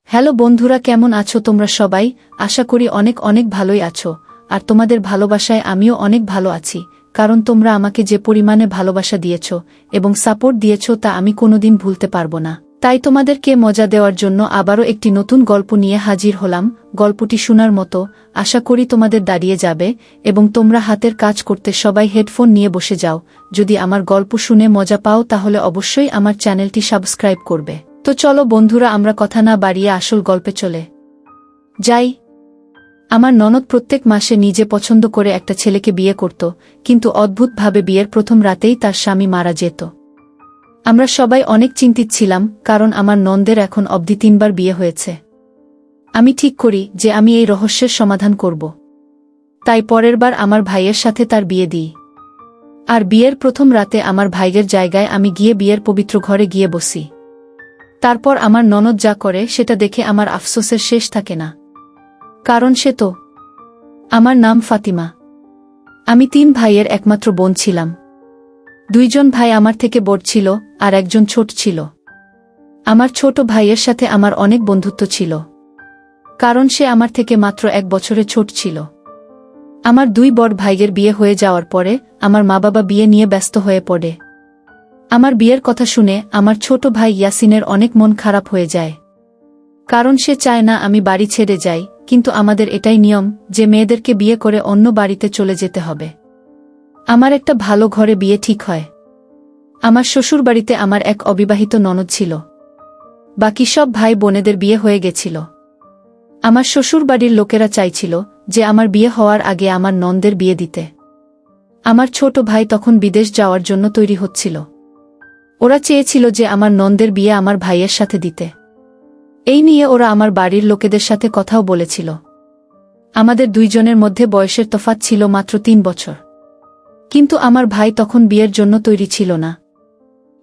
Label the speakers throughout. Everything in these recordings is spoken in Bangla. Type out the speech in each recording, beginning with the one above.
Speaker 1: হ্যালো বন্ধুরা, কেমন আছো তোমরা সবাই? আশা করি অনেক অনেক ভালোই আছো। আর তোমাদের ভালোবাসায় আমিও অনেক ভালো আছি, কারণ তোমরা আমাকে যে পরিমাণে ভালোবাসা দিয়েছ এবং সাপোর্ট দিয়েছ তা আমি কোনোদিন ভুলতে পারবো না। তাই তোমাদেরকে মজা দেওয়ার জন্য আবারও একটি নতুন গল্প নিয়ে হাজির হলাম। গল্পটি শোনার মতো, আশা করি তোমাদের দাঁড়িয়ে যাবে এবং তোমরা হাতের কাজ করতে সবাই হেডফোন নিয়ে বসে যাও। যদি আমার গল্প শুনে মজা পাও তাহলে অবশ্যই আমার চ্যানেলটি সাবস্ক্রাইব করবে। তো চলো বন্ধুরা, আমরা কথা না বাড়িয়ে আসল গল্পে চলে যাই। আমার ননদ প্রত্যেক মাসে নিজে পছন্দ করে একটা ছেলেকে বিয়ে করত, কিন্তু অদ্ভুতভাবে বিয়ের প্রথম রাতেই তার স্বামী মারা যেত। আমরা সবাই অনেক চিন্তিত ছিলাম, কারণ আমার ননদের এখন অবধি 3বার বিয়ে হয়েছে। আমি ঠিক করি যে আমি এই রহস্যের সমাধান করব। তাই পরের বার আমার ভাইয়ের সাথে তার বিয়ে দিই। আর বিয়ের প্রথম রাতে আমার ভাইয়ের জায়গায় আমি গিয়ে বিয়ের পবিত্র ঘরে গিয়ে বসি। তারপর আমার ননদ যা করে সেটা দেখে আমার আফসোসের শেষ থাকে না, কারণ সে তো আমার নাম ফাতিমা। আমি 3 ভাইয়ের একমাত্র বোন ছিলাম। 2 জন ভাই আমার থেকে বড় ছিল আর একজন ছোট ছিল। আমার ছোট ভাইয়ের সাথে আমার অনেক বন্ধুত্ব ছিল, কারণ সে আমার থেকে মাত্র 1 বছরের ছোট ছিল। আমার 2 বড় ভাইয়ের বিয়ে হয়ে যাওয়ার পরে আমার মা বাবা বিয়ে নিয়ে ব্যস্ত হয়ে পড়ে। আমার বিয়ের কথা শুনে আমার ছোট ভাই ইয়াসিনের অনেক মন খারাপ হয়ে যায়, কারণ সে চায় না আমি বাড়ি ছেড়ে যাই, কিন্তু আমাদের এটাই নিয়ম যে মেয়েদেরকে বিয়ে করে অন্য বাড়িতে চলে যেতে হবে। আমার একটা ভালো ঘরে বিয়ে ঠিক হয়। আমার শ্বশুরবাড়িতে আমার এক অবিবাহিত ননদ ছিল। বাকি সব ভাই বোনেদের বিয়ে হয়ে গেছিল। আমার শ্বশুরবাড়ির লোকেরা চাইছিল যে আমার বিয়ে হওয়ার আগে আমার ননদের বিয়ে দিতে। আমার ছোট ভাই তখন বিদেশ যাওয়ার জন্য তৈরি হচ্ছিল। ওরা চেয়েছিল যে আমার ননদের বিয়ে আমার ভাইয়ের সাথে দিতে। এই নিয়ে ওরা আমার বাড়ির লোকেদের সাথে কথাও বলেছিল। আমাদের 2 জনের মধ্যে বয়সের তফাৎ ছিল মাত্র 3 বছর। কিন্তু আমার ভাই তখন বিয়ের জন্য তৈরি ছিল না।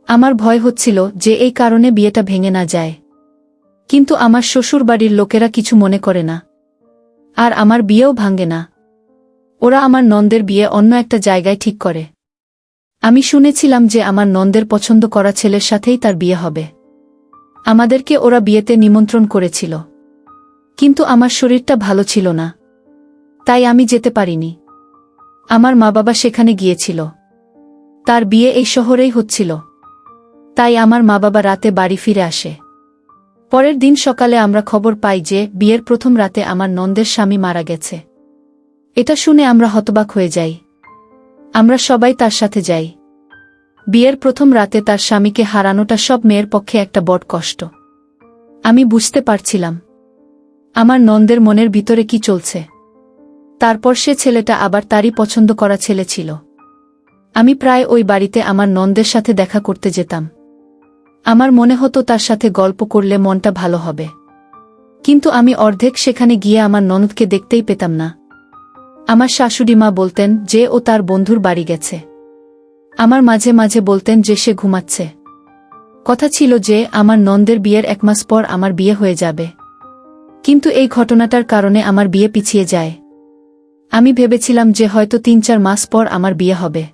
Speaker 1: আমার ভয় হচ্ছিল যে এই কারণে বিয়েটা ভেঙে না যায়। কিন্তু আমার শ্বশুরবাড়ির লোকেরা কিছু মনে করে না, আর আমার বিয়েও ভাঙে না। ওরা আমার ননদের বিয়ে অন্য একটা জায়গায় ঠিক করে। আমি শুনেছিলাম যে আমার ননদের পছন্দ করা ছেলের সাথেই তার বিয়ে হবে। আমাদেরকে ওরা বিয়েতে নিমন্ত্রণ করেছিল, কিন্তু আমার শরীরটা ভালো ছিল না, তাই আমি যেতে পারিনি। আমার মা বাবা সেখানে গিয়েছিল। তার বিয়ে এই শহরেই হচ্ছিল, তাই আমার মা বাবা রাতে বাড়ি ফিরে আসে। পরের দিন সকালে আমরা খবর পাই যে বিয়ের প্রথম রাতে আমার ননদের স্বামী মারা গেছে। এটা শুনে আমরা হতবাক হয়ে যাই। আমরা সবাই তার সাথে যাই। বিয়ের প্রথম রাতে তার স্বামীকে হারানোটা সব মেয়ের পক্ষে একটা বড় কষ্ট। আমি বুঝতে পারছিলাম আমার ননদের মনের ভিতরে কি চলছে। তারপর সে ছেলেটা আবার তারই পছন্দ করা ছেলে ছিল। আমি প্রায় ওই বাড়িতে আমার ননদের সাথে দেখা করতে যেতাম। আমার মনে হতো তার সাথে গল্প করলে মনটা ভালো হবে, কিন্তু আমি অর্ধেক সেখানে গিয়ে আমার ননদকে দেখতেই পেতাম না। আমার শাশুড়ি মা বলতেন যে ও তার বন্ধুর বাড়ি গেছে। আমার মাঝে মাঝে বলতেন যে সে ঘুমাচ্ছে। কথা ছিল যে আমার ননদের বিয়ের 1 মাস পর আমার বিয়ে হয়ে যাবে, কিন্তু এই ঘটনাটার কারণে আমার বিয়ে পিছিয়ে যায়। আমি ভেবেছিলাম যে হয়তো 3-4 মাস পর আমার বিয়ে হবে,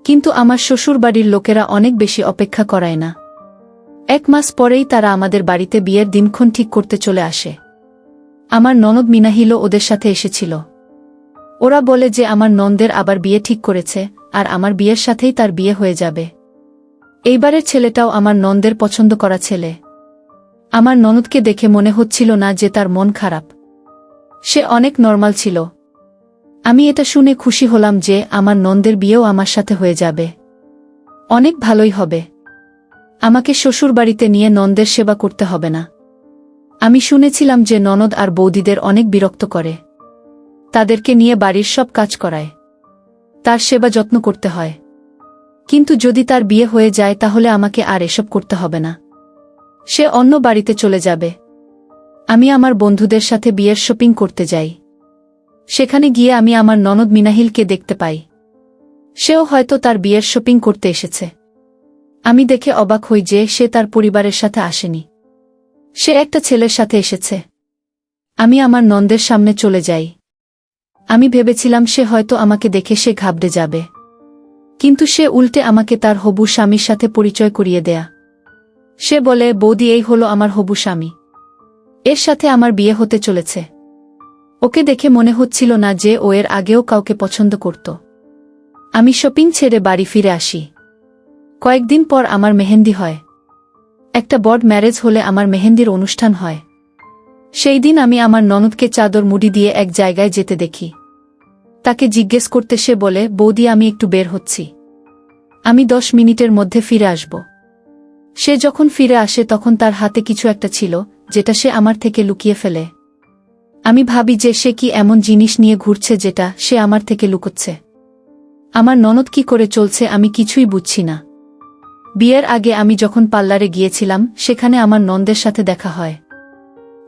Speaker 1: কিন্তু আমার শ্বশুরবাড়ির লোকেরা অনেক বেশি অপেক্ষা করায় না। 1 মাস পরেই তারা আমাদের বাড়িতে বিয়ের দিনক্ষণ ঠিক করতে চলে আসে। আমার ননদ মিনাহিলও ওদের সাথে এসেছিল। ওরা বলে যে আমার ননদের আবার বিয়ে ঠিক করেছে, আর আমার বিয়ের সাথেই তার বিয়ে হয়ে যাবে। এইবারের ছেলেটাও আমার ননদের পছন্দ করা ছেলে। আমার ননদকে দেখে মনে হচ্ছিল না যে তার মন খারাপ। সে অনেক নরমাল ছিল। আমি এটা শুনে খুশি হলাম যে আমার ননদের বিয়েও আমার সাথে হয়ে যাবে। অনেক ভালোই হবে। আমাকে শ্বশুরবাড়িতে নিয়ে ননদের সেবা করতে হবে না। আমি শুনেছিলাম যে ননদ আর বৌদিদের অনেক বিরক্ত করে। তাদেরকে নিয়ে বাড়ির সব কাজ করায়, তার সেবা যত্ন করতে হয়। কিন্তু যদি তার বিয়ে হয়ে যায় তাহলে আমাকে আর এসব করতে হবে না। সে অন্য বাড়িতে চলে যাবে। আমি আমার বন্ধুদের সাথে বিয়ের শপিং করতে যাই। সেখানে গিয়ে আমি আমার ননদ মিনাহিলকে দেখতে পাই। সেও হয়তো তার বিয়ের শপিং করতে এসেছে। আমি দেখে অবাক হই যে সে তার পরিবারের সাথে আসেনি। সে একটা ছেলের সাথে এসেছে। আমি আমার ননদের সামনে চলে যাই। আমি ভেবেছিলাম সে হয়তো আমাকে দেখে সে ঘাবড়ে যাবে, কিন্তু সে উল্টে আমাকে তার হবু স্বামীর সাথে পরিচয় করিয়ে দেয়া। সে বলে, বৌদি, এই হলো আমার হবু স্বামী। এর সাথে আমার বিয়ে হতে চলেছে। ওকে দেখে মনে হচ্ছিল না যে ও এর আগেও কাউকে পছন্দ করত। আমি শপিং ছেড়ে বাড়ি ফিরে আসি। কয়েকদিন পর আমার মেহেন্দি হয়। একটা বড় ম্যারেজ হলে আমার মেহেন্দির অনুষ্ঠান হয়। সেই দিন আমি আমার ননদকে চাদর মুড়ি দিয়ে এক জায়গায় যেতে দেখি। তাকে জিজ্ঞেস করতে সে বলে, বৌদি আমি একটু বের হচ্ছি, আমি 10 মিনিটের মধ্যে ফিরে আসব। সে যখন ফিরে আসে তখন তার হাতে কিছু একটা ছিল, যেটা সে আমার থেকে লুকিয়ে ফেলে। আমি ভাবি যে সে কি এমন জিনিস নিয়ে ঘুরছে যেটা সে আমার থেকে লুকোচ্ছে। আমার ননদ কি করে চলছে আমি কিছুই বুঝছি না। বিয়ের আগে আমি যখন পার্লারে গিয়েছিলাম সেখানে আমার ননদের সাথে দেখা হয়।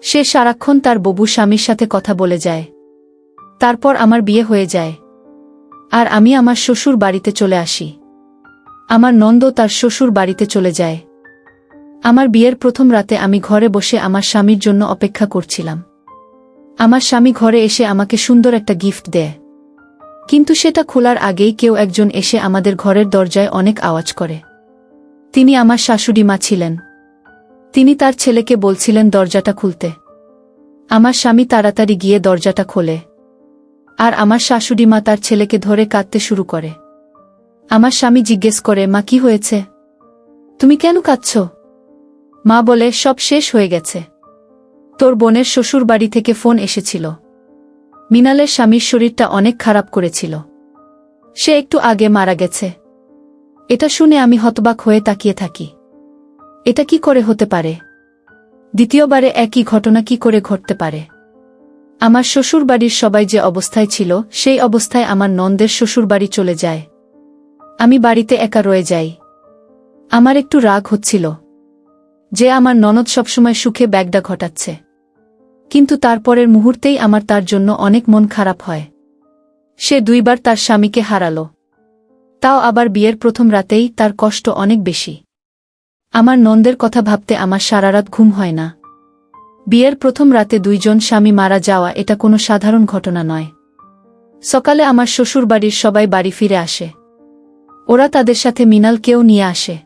Speaker 1: সে সারাক্ষণ তার ববু স্বামীর সাথে কথা বলে যায়। তারপর আমার বিয়ে হয়ে যায়, আর আমি আমার শ্বশুর বাড়িতে চলে আসি। আমার নন্দও তার শ্বশুর বাড়িতে চলে যায়। আমার বিয়ের প্রথম রাতে আমি ঘরে বসে আমার স্বামীর জন্য অপেক্ষা করছিলাম। আমার স্বামী ঘরে এসে আমাকে সুন্দর একটা গিফট দেয়, কিন্তু সেটা খোলার আগেই কেউ একজন এসে আমাদের ঘরের দরজায় অনেক আওয়াজ করে। তিনি আমার শাশুড়ি মা ছিলেন। তিনি তার ছেলেকে বলছিলেন দরজাটা খুলতে। আমার স্বামী তাড়াতাড়ি গিয়ে দরজাটা খোলে, আর আমার শাশুড়ি মা তার ছেলেকে ধরে কাঁদতে শুরু করে। আমার স্বামী জিজ্ঞেস করে, মা কি হয়েছে, তুমি কেন কাঁদছ? মা বলে, সব শেষ হয়ে গেছে। তোর বোনের শ্বশুর বাড়ি থেকে ফোন এসেছিল। মিনালের স্বামীর শরীরটা অনেক খারাপ করেছিল, সে একটু আগে মারা গেছে। এটা শুনে আমি হতবাক হয়ে তাকিয়ে থাকি। এটা কি করে হতে পারে? দ্বিতীয়বারে একই ঘটনা কি করে ঘটতে পারে? আমার শ্বশুর বাড়ির সবাই যে অবস্থায় ছিল সেই অবস্থায় আমার ননদের শ্বশুর বাড়ি চলে যায়। আমি বাড়িতে একা রয়ে যাই। আমার একটু রাগ হচ্ছিল যে আমার ননদ সবসময় সুখে ব্যাগডা ঘটাচ্ছে, কিন্তু তারপরের মুহূর্তেই আমার তার জন্য অনেক মন খারাপ হয়। সে 2 বার তার স্বামীকে হারালো, তাও আবার বিয়ের প্রথম রাতেই। তার কষ্ট অনেক বেশি। আমার ননদের কথা ভাবতে আমার সারারাত ঘুম হয় না। বিয়ের প্রথম রাতে 2 জন স্বামী মারা যাওয়া এটা কোনো সাধারণ ঘটনা নয়। সকালে আমার শ্বশুর বাড়ির সবাই বাড়ি ফিরে আসে। ওরা তাদের সাথে মিনালকেও নিয়ে আসে।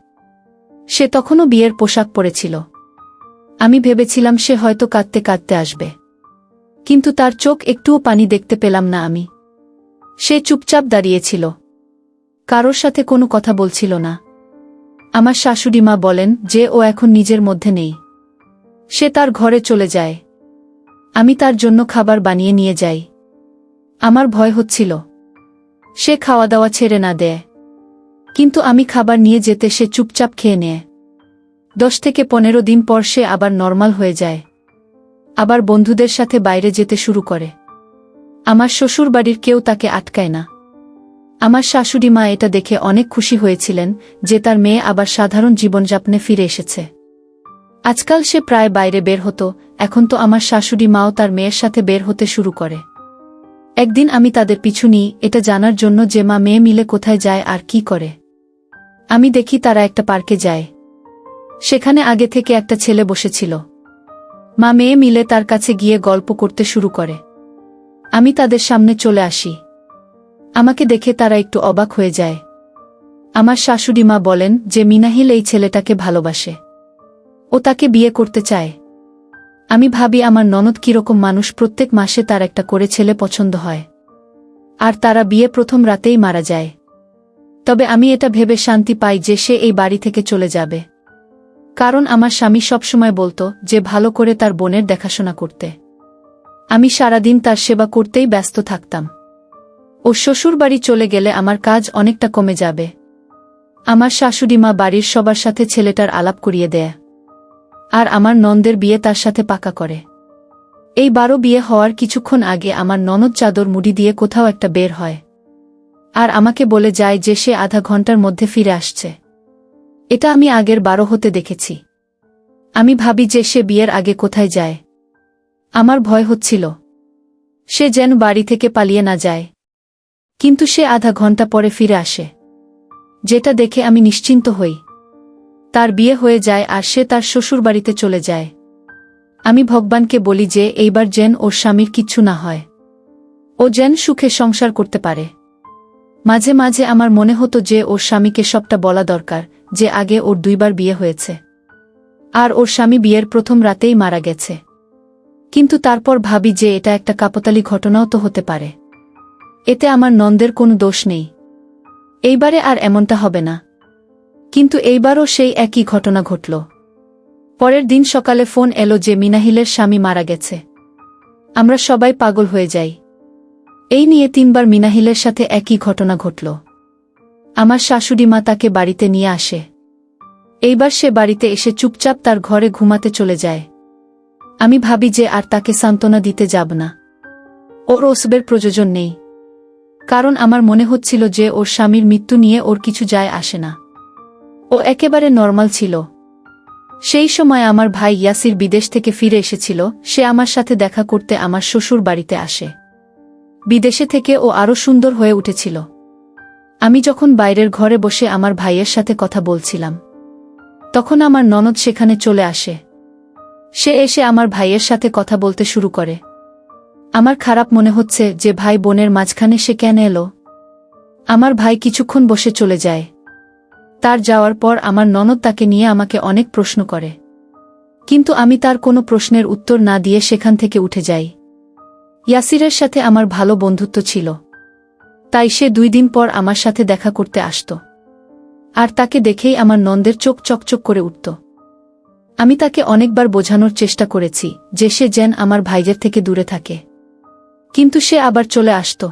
Speaker 1: সে তখনও বিয়ের পোশাক পরেছিল। আমি ভেবেছিলাম সে হয়তো কাঁদতে কাঁদতে আসবে, কিন্তু তার চোখ একটুও পানি দেখতে পেলাম না আমি। সে চুপচাপ দাঁড়িয়েছিল, কারোর সাথে কোনো কথা বলছিল না। আমার শাশুড়ি মা বলেন যে ও এখন নিজের মধ্যে নেই, সে তার ঘরে চলে যায়। আমি তার জন্য খাবার বানিয়ে নিয়ে যাই। আমার ভয় হচ্ছিল সে খাওয়া দাওয়া ছেড়ে না দেয়, কিন্তু আমি খাবার নিয়ে যেতে সে চুপচাপ খেয়ে নেয়। 10 থেকে 15 দিন পর সে আবার নরমাল হয়ে যায়, আবার বন্ধুদের সাথে বাইরে যেতে শুরু করে। আমার শ্বশুর বাড়ির কেউ তাকে আটকায় না। আমার শাশুড়ি মা এটা দেখে অনেক খুশি হয়েছিলেন যে তার মেয়ে আবার সাধারণ জীবনযাপনে ফিরে এসেছে। আজকাল সে প্রায় বাইরে বের হতো, এখন তো আমার শাশুড়ি মাও তার মেয়ের সাথে বের হতে শুরু করে। একদিন আমি তাদের পিছু নিই এটা জানার জন্য যে মা মেয়ে মিলে কোথায় যায় আর কি করে। আমি দেখি তারা একটা পার্কে যায়। সেখানে আগে থেকে একটা ছেলে বসেছিল। মা মেয়ে মিলে তার কাছে গিয়ে গল্প করতে শুরু করে। আমি তাদের সামনে চলে আসি। আমাকে দেখে তারা একটু অবাক হয়ে যায়। আমার শাশুড়ি মা বলেন যে মিনাহিল এই ছেলেটাকে ভালোবাসে, ও তাকে বিয়ে করতে চায়। আমি ভাবি আমার ননদ কিরকম মানুষ, প্রত্যেক মাসে তার একটা করে ছেলে পছন্দ হয়, আর তারা বিয়ে প্রথম রাতেই মারা যায়। তবে আমি এটা ভেবে শান্তি পাই যে সে এই বাড়ি থেকে চলে যাবে, কারণ আমার স্বামী সবসময় বলতো যে ভালো করে তার বোনের দেখাশোনা করতে। আমি সারাদিন তার সেবা করতেই ব্যস্ত থাকতাম। ও শ্বশুর বাড়ি চলে গেলে আমার কাজ অনেকটা কমে যাবে। আমার শাশুড়ি মা বাড়ির সবার সাথে ছেলেটার আলাপ করিয়ে দেয়, আর আমার ননদের বিয়ে তার সাথে পাকা করে। এই 12 বিয়ে হওয়ার কিছুক্ষণ আগে আমার ননদ চাদর মুড়ি দিয়ে কোথাও একটা বের হয়, আর আমাকে বলে যায় যে সে আধা ঘন্টার মধ্যে ফিরে আসছে। এটা আমি আগের 12 হতে দেখেছি। আমি ভাবি যে সে বিয়ের আগে কোথায় যায়। আমার ভয় হচ্ছিল সে যেন বাড়ি থেকে পালিয়ে না যায়, কিন্তু সে আধা ঘন্টা পরে ফিরে আসে, যেটা দেখে আমি নিশ্চিন্ত হই। তার বিয়ে হয়ে যায় আর সে তার শ্বশুরবাড়িতে চলে যায়। আমি ভগবানকে বলি যে এইবার যেন ওর স্বামীর কিচ্ছু না হয়, ও যেন সুখে সংসার করতে পারে। মাঝে মাঝে আমার মনে হতো যে ওর স্বামীকে সবটা বলা দরকার, যে আগে ওর 2 বার বিয়ে হয়েছে, আর ওর স্বামী বিয়ের প্রথম রাতেই মারা গেছে। কিন্তু তারপর ভাবি যে এটা একটা কাকতালীয় ঘটনাও তো হতে পারে। এতে আমার নন্দের কোনো দোষ নেই। এইবারে আর এমনটা হবে না। কিন্তু এইবারও সেই একই ঘটনা ঘটল। পরের দিন সকালে ফোন এলো যে মিনাহিলের স্বামী মারা গেছে। আমরা সবাই পাগল হয়ে যাই। এই নিয়ে 3 বার মিনাহিলের সাথে একই ঘটনা ঘটল। আমার শাশুড়ি মা তাকে বাড়িতে নিয়ে আসে। এইবার সে বাড়িতে এসে চুপচাপ তার ঘরে ঘুমাতে চলে যায়। আমি ভাবি যে আর তাকে সান্ত্বনা দিতে যাব না। ওর ওসবের প্রয়োজন নেই। কারণ আমার মনে হচ্ছিল যে ওর স্বামীর মৃত্যু নিয়ে ওর কিছু যায় আসে না। ও একেবারে নরমাল ছিল। সেই সময় আমার ভাই ইয়াসির বিদেশ থেকে ফিরে এসেছিল। সে আমার সাথে দেখা করতে আমার শ্বশুর বাড়িতে আসে। বিদেশে থেকে ও আরও সুন্দর হয়ে উঠেছিল। আমি যখন বাইরের ঘরে বসে আমার ভাইয়ের সাথে কথা বলছিলাম, তখন আমার ননদ সেখানে চলে আসে। সে এসে আমার ভাইয়ের সাথে কথা বলতে শুরু করে। আমার খারাপ মনে হচ্ছে যে ভাই বোনের মাঝখানে সে কেন এলো। আমার ভাই কিছুক্ষণ বসে চলে যায়। তার যাওয়ার পর আমার ননদ তাকে নিয়ে আমাকে অনেক প্রশ্ন করে। কিন্তু আমি তার কোনো প্রশ্নের উত্তর না দিয়ে সেখান থেকে উঠে যাই। ইয়াসিরের সাথে আমার ভালো বন্ধুত্ব ছিল। তাই সে 2 দিন পর আমার সাথে দেখা করতে আসত। আর তাকে দেখেই আমার নন্দের চোখ চকচক করে উঠত। আমি তাকে অনেকবার বোঝানোর চেষ্টা করেছি যে সে যেন আমার ভাইয়ের থেকে দূরে থাকে। কিন্তু সে আবার চলে আসত।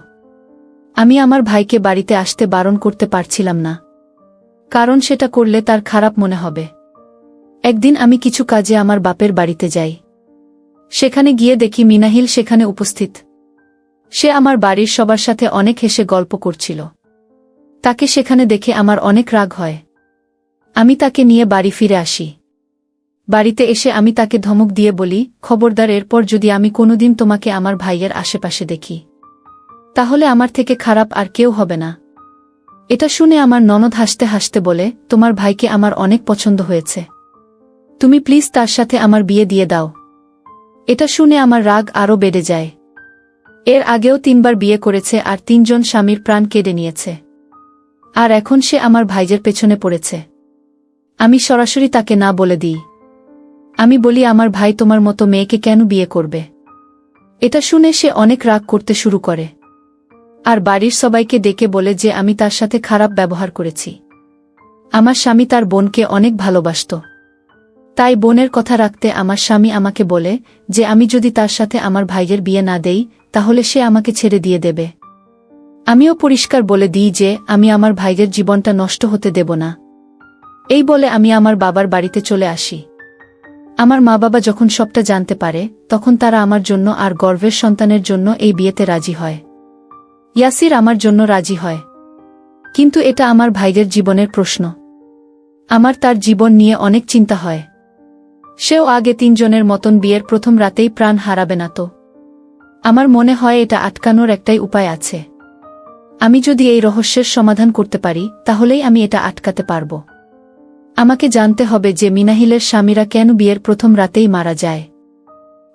Speaker 1: আমি আমার ভাইকে বাড়িতে আসতে বারণ করতে পারছিলাম না। কারণ সেটা করলে তার খারাপ মনে হবে। একদিন আমি কিছু কাজে আমার বাপের বাড়িতে যাই। সেখানে গিয়ে দেখি মিনাহিল সেখানে উপস্থিত। সে আমার বাড়ির সবার সাথে অনেক হেসে গল্প করছিল। তাকে সেখানে দেখে আমার অনেক রাগ হয়। আমি তাকে নিয়ে বাড়ি ফিরে আসি। বাড়িতে এসে আমি তাকে ধমক দিয়ে বলি, খবরদার, এরপর যদি আমি কোনোদিন তোমাকে আমার ভাইয়ের আশেপাশে দেখি, তাহলে আমার থেকে খারাপ আর কেউ হবে না। এটা শুনে আমার ননদ হাসতে হাসতে বলে, তোমার ভাইকে আমার অনেক পছন্দ হয়েছে। তুমি প্লিজ তার সাথে আমার বিয়ে দিয়ে দাও। এটা শুনে আমার রাগ আরও বেড়ে যায়। এর আগেও 3 বার বিয়ে করেছে আর 3 জন স্বামীর প্রাণ কেড়ে নিয়েছে। আর এখন সে আমার ভাইয়ের পেছনে পড়েছে। আমি সরাসরি তাকে না বলে দিই। আমি বলি, আমার ভাই তোমার মতো মেয়েকে কেন বিয়ে করবে? এটা শুনে সে অনেক রাগ করতে শুরু করে। আর বাড়ির সবাইকে ডেকে বলে যে আমি তার সাথে খারাপ ব্যবহার করেছি। আমার স্বামী তার বোনকে অনেক ভালোবাসত। তাই বোনের কথা রাখতে আমার স্বামী আমাকে বলে যে আমি যদি তার সাথে আমার ভাইয়ের বিয়ে না দেই, তাহলে সে আমাকে ছেড়ে দিয়ে দেবে। আমিও পরিষ্কার বলে দিই যে আমি আমার ভাইয়ের জীবনটা নষ্ট হতে দেব না। এই বলে আমি আমার বাবার বাড়িতে চলে আসি। আমার মা বাবা যখন সবটা জানতে পারে, তখন তারা আমার জন্য আর গর্ভের সন্তানের জন্য এই বিয়েতে রাজি হয়। ইয়াসির আমার জন্য রাজি হয়। কিন্তু এটা আমার ভাইয়ের জীবনের প্রশ্ন। আমার তার জীবন নিয়ে অনেক চিন্তা হয়। সেও আগে 3 জনের মতন বিয়ের প্রথম রাতেই প্রাণ হারাবে না তো? আমার মনে হয় এটা আটকানোর একটাই উপায় আছে। আমি যদি এই রহস্যের সমাধান করতে পারি, তাহলেই আমি এটা আটকাতে পারব। আমাকে জানতে হবে যে মিনাহিলের স্বামীরা কেন বিয়ের প্রথম রাতেই মারা যায়।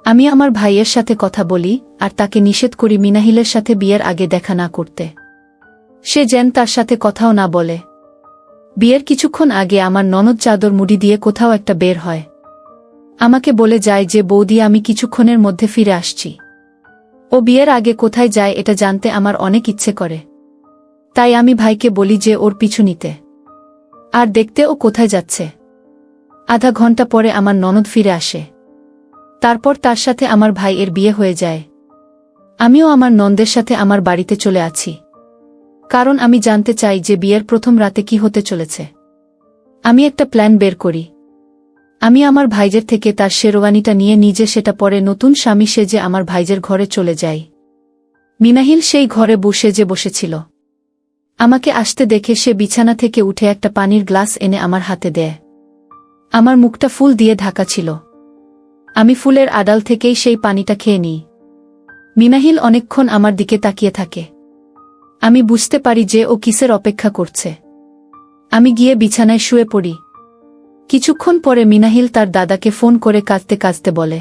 Speaker 1: আমি আমার ভাইয়ের সাথে কথা বলি আর তাকে নিষেধ করি মিনাহিলের সাথে বিয়ের আগে দেখা না করতে। সে যেন তার সাথে কথাও না বলে। বিয়ের কিছুক্ষণ আগে আমার ননদ চাদর মুড়ি দিয়ে কোথাও একটা বের হয়। আমাকে বলে যায় যে বৌদি, আমি কিছুক্ষণের মধ্যে ফিরে আসছি। ও বিয়ের আগে কোথায় যায় এটা জানতে আমার অনেক ইচ্ছে করে। তাই আমি ভাইকে বলি যে ওর পিছু নিতে আর দেখতে ও কোথায় যাচ্ছে। আধা ঘন্টা পরে আমার ননদ ফিরে আসে। তারপর তার সাথে আমার ভাইয়ের বিয়ে হয়ে যায়। আমিও আমার ননদের সাথে আমার বাড়িতে চলে আছি। কারণ আমি জানতে চাই যে বিয়ের প্রথম রাতে কি হতে চলেছে। আমি একটা প্ল্যান বের করি। আমি আমার ভাইজের থেকে তার শেরওয়ানিটা নিয়ে নিজে সেটা পরে নতুন স্বামী সেজে আমার ভাইজের ঘরে চলে যাই। মিনাহিল সেই ঘরে সেজে বসেছিল। আমাকে আসতে দেখে সে বিছানা থেকে উঠে একটা পানির গ্লাস এনে আমার হাতে দেয়। আমার মুখটা ফুল দিয়ে ঢাকা ছিল। আমি ফুলের আড়াল থেকেই সেই পানিটা খেয়ে নিই। মিনাহিল অনেকক্ষণ আমার দিকে তাকিয়ে থাকে। আমি বুঝতে পারি যে ও কিসের অপেক্ষা করছে। আমি গিয়ে বিছানায় শুয়ে পড়ি। কিছুক্ষণ পরে মিনাহিল তার দাদাকে ফোন করে কাঁদতে কাঁদতে বলে,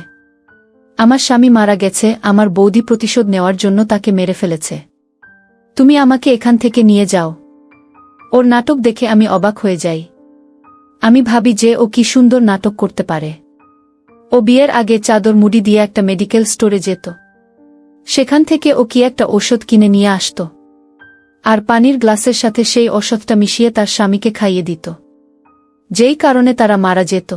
Speaker 1: আমার স্বামী মারা গেছে, আমার বৌদি প্রতিশোধ নেওয়ার জন্য তাকে মেরে ফেলেছে। তুমি আমাকে এখান থেকে নিয়ে যাও। ওর নাটক দেখে আমি অবাক হয়ে যাই। আমি ভাবি যে ও কি সুন্দর নাটক করতে পারে। ও ও বিয়ের আগে চাদর মুড়ি দিয়ে একটা মেডিকেল স্টোরে যেত। সেখান থেকে ও কি একটা ঔষধ কিনে নিয়ে আসত, আর পানির গ্লাসের সাথে সেই ঔষধটা মিশিয়ে তার স্বামীকে খাইয়ে দিত, যেই কারণে তারা মারা যেত।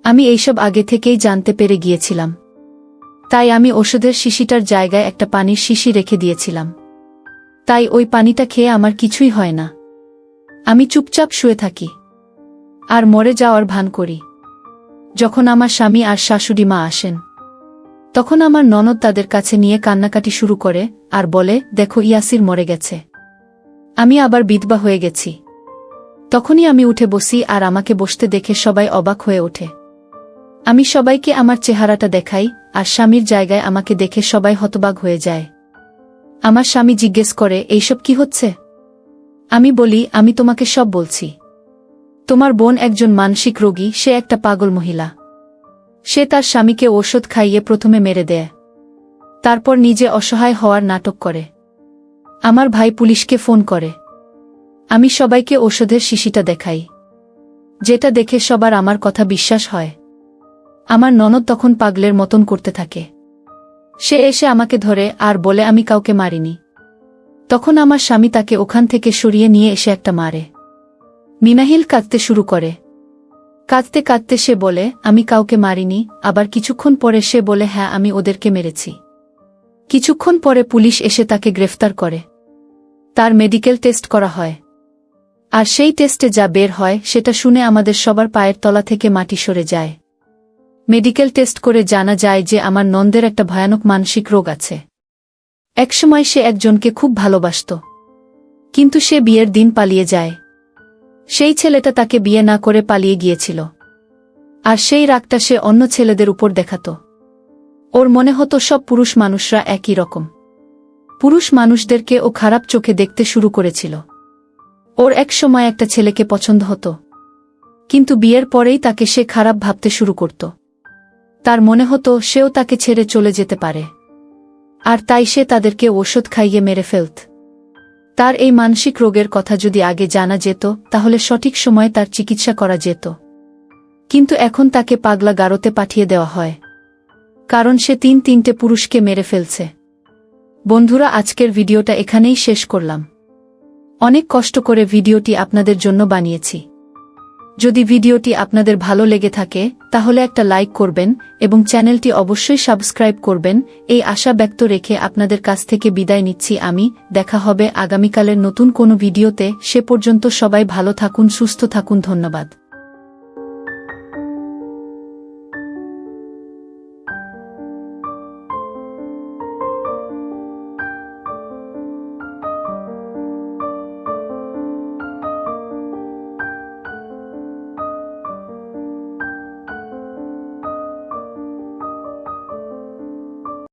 Speaker 1: আমি এইসব আগে থেকেই জানতে পেরে গিয়েছিলাম, তাই আমি ওষুধের শিশিটার জায়গায় একটা পানির শিশি রেখে দিয়েছিলাম। তাই ওই পানিটা খেয়ে আমার কিছুই হয় না। আমি চুপচাপ শুয়ে থাকি আর মরে যাওয়ার ভান করি। যখন আমার স্বামী আর শাশুড়ি মা আসেন, তখন আমার ননদ তাদের কাছে নিয়ে কান্নাকাটি শুরু করে আর বলে, দেখো ইয়াসির মরে গেছে, আমি আবার বিধবা হয়ে গেছি। তখনই আমি উঠে বসি আর আমাকে বসতে দেখে সবাই অবাক হয়ে ওঠে। আমি সবাইকে আমার চেহারাটা দেখাই আর স্বামীর জায়গায় আমাকে দেখে সবাই হতবাক হয়ে যায়। আমার স্বামী জিজ্ঞেস করে, এইসব কি হচ্ছে? আমি বলি, আমি তোমাকে সব বলছি। তোমার বোন একজন মানসিক রোগী, সে একটা পাগল মহিলা। সে তার স্বামীকে ঔষধ খাইয়ে প্রথমে মেরে দেয়, তারপর নিজে অসহায় হওয়ার নাটক করে। আমার ভাই পুলিশকে ফোন করে। আমি সবাইকে ঔষধের শিশিটা দেখাই, যেটা দেখে সবার আমার কথা বিশ্বাস হয়। আমার ননদ তখন পাগলের মতন করতে থাকে। সে এসে আমাকে ধরে আর বলে আমি কাউকে মারিনি। তখন আমার স্বামী তাকে ওখান থেকে সরিয়ে নিয়ে এসে একটা মারে। মিনাহিল কাঁদতে শুরু করে। কাঁদতে কাঁদতে সে বলে, আমি কাউকে মারিনি। আবার কিছুক্ষণ পরে সে বলে, হ্যাঁ, আমি ওদেরকে মেরেছি। কিছুক্ষণ পরে পুলিশ এসে তাকে গ্রেফতার করে। তার মেডিকেল টেস্ট করা হয়, আর সেই টেস্টে যা বের হয় সেটা শুনে আমাদের সবার পায়ের তলা থেকে মাটি সরে যায়। মেডিকেল টেস্ট করে জানা যায় যে আমার নন্দের একটা ভয়ানক মানসিক রোগ আছে। একসময় সে একজনকে খুব ভালোবাসত, কিন্তু সে বিয়ের দিন পালিয়ে যায়। সেই ছেলেটা তাকে বিয়ে না করে পালিয়ে গিয়েছিল, আর সেই রাগটা সে অন্য ছেলেদের উপর দেখাত। ওর মনে হতো সব পুরুষ মানুষরা একই রকম। পুরুষ মানুষদেরকে ও খারাপ চোখে দেখতে শুরু করেছিল। ওর এক সময় একটা ছেলেকে পছন্দ হতো, কিন্তু বিয়ের পরেই তাকে সে খারাপ ভাবতে শুরু করত। তার মনে হতো সেও তাকে ছেড়ে চলে যেতে পারে, আর তাই সে তাদেরকে ওষুধ খাইয়ে মেরে ফেলত। তার এই মানসিক রোগের কথা যদি আগে জানা যেত, তাহলে সঠিক সময়ে তার চিকিৎসা করা যেত। কিন্তু এখন তাকে পাগলা গারোতে পাঠিয়ে দেওয়া হয়, কারণ সে তিনটে পুরুষকে মেরে ফেলছে। বন্ধুরা, আজকের ভিডিওটা এখানেই শেষ করলাম। অনেক কষ্ট করে ভিডিওটি আপনাদের জন্য বানিয়েছি। যদি ভিডিওটি আপনাদের ভালো লেগে থাকে, তাহলে একটা লাইক করবেন এবং চ্যানেলটি অবশ্যই সাবস্ক্রাইব করবেন। এই আশা ব্যক্ত রেখে আপনাদের কাছ থেকে বিদায় নিচ্ছি আমি। দেখা হবে আগামীকালের নতুন কোনো ভিডিওতে। সে পর্যন্ত সবাই ভালো থাকুন, সুস্থ থাকুন। ধন্যবাদ।